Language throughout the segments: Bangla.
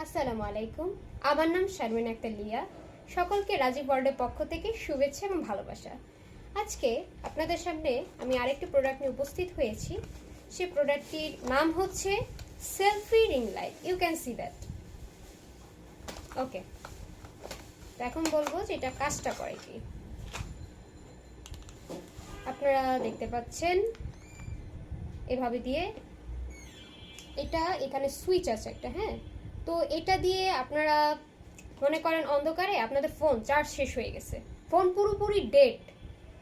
আসসালামু আলাইকুম। আমার নাম শারমিন আক্তার লিয়া। সকলকে রাজীব ওয়ার্ল্ডের পক্ষ থেকে শুভেচ্ছা এবং ভালোবাসা। আজকে আপনাদের সামনে আমি আরেকটি প্রোডাক্ট নিয়ে উপস্থিত হয়েছি। সেই প্রোডাক্টটির নাম হচ্ছে selfie ring light. You can see that. Okay, তো এখন বলবো যে এটা কাজটা করে কি। আপনারা দেখতে পাচ্ছেন এভাবে দিয়ে এটা এখানে সুইচ আছে একটা, হ্যাঁ। তো এটা দিয়ে আপনারা মনে করেন অন্ধকারে আপনাদের ফোন চার্জ শেষ হয়ে গেছে, ফোন পুরোপুরি ডেড।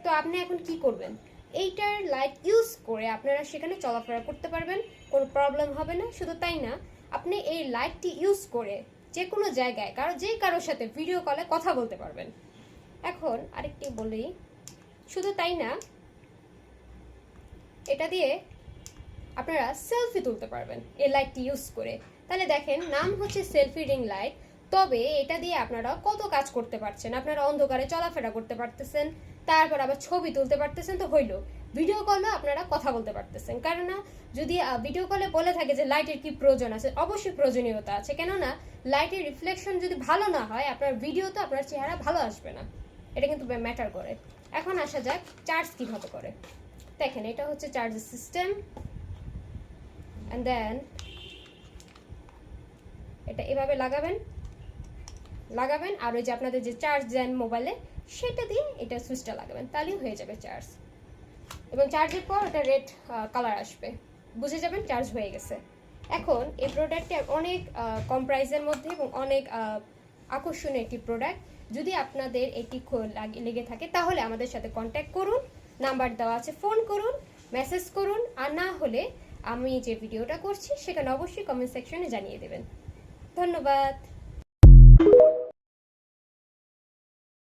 তো আপনি এখন কি করবেন? এইটার লাইট ইউজ করে আপনারা সেখানে চলাফেরা করতে পারবেন, কোনো প্রবলেম হবে না। শুধু তাই না, আপনি এই লাইটটি ইউজ করে যে কোনো জায়গায় কারোর সাথে ভিডিও কলে কথা বলতে পারবেন। এখন আরেকটি বলি, শুধু তাই না, এটা দিয়ে আপনারা সেলফি তুলতে পারবেন এই লাইটটি ইউজ করে। তাহলে দেখেন, নাম হচ্ছে সেলফি রিং লাইট, তবে এটা দিয়ে আপনারা কত কাজ করতে পারছেন। আপনারা অন্ধকারে চলাফেরা করতে পারতেছেন, তারপর আবার ছবি তুলতে পারতেছেন, তো হইলো। ভিডিও কলে আপনারা কথা বলতে পারতেছেন। কেননা যদি ভিডিও কলে বলে থাকে যে লাইটের কি প্রয়োজন আছে, অবশ্যই প্রয়োজনীয়তা আছে। কেননা লাইটের রিফ্লেকশন যদি ভালো না হয়, আপনার ভিডিওতে আপনার চেহারা ভালো আসবে না। এটা কিন্তু ম্যাটার করে। এখন আসা যাক চার্জ কিভাবে করে। দেখেন, এটা হচ্ছে চার্জার সিস্টেম। অ্যান্ড দেন এটা এভাবে লাগাবেন আর ওই যে আপনাদের যে চার্জ দেন মোবাইলে, সেটা দিয়ে এটা সুইচটা লাগাবেন, তাহলেই হয়ে যাবে চার্জ। এবং চার্জের পর এটা রেড কালার আসবে, বুঝে যাবেন চার্জ হয়ে গেছে। এখন এই প্রোডাক্টটি অনেক কম প্রাইসের মধ্যে এবং অনেক আকর্ষণীয় একটি প্রোডাক্ট। যদি আপনাদের এটি লেগে থাকে তাহলে আমাদের সাথে কন্ট্যাক্ট করুন, নাম্বার দেওয়া আছে, ফোন করুন, মেসেজ করুন। আর না হলে আমি যে ভিডিওটা করছি সেখানে অবশ্যই কমেন্ট সেকশনে জানিয়ে দেবেন। ধন্যবাদ।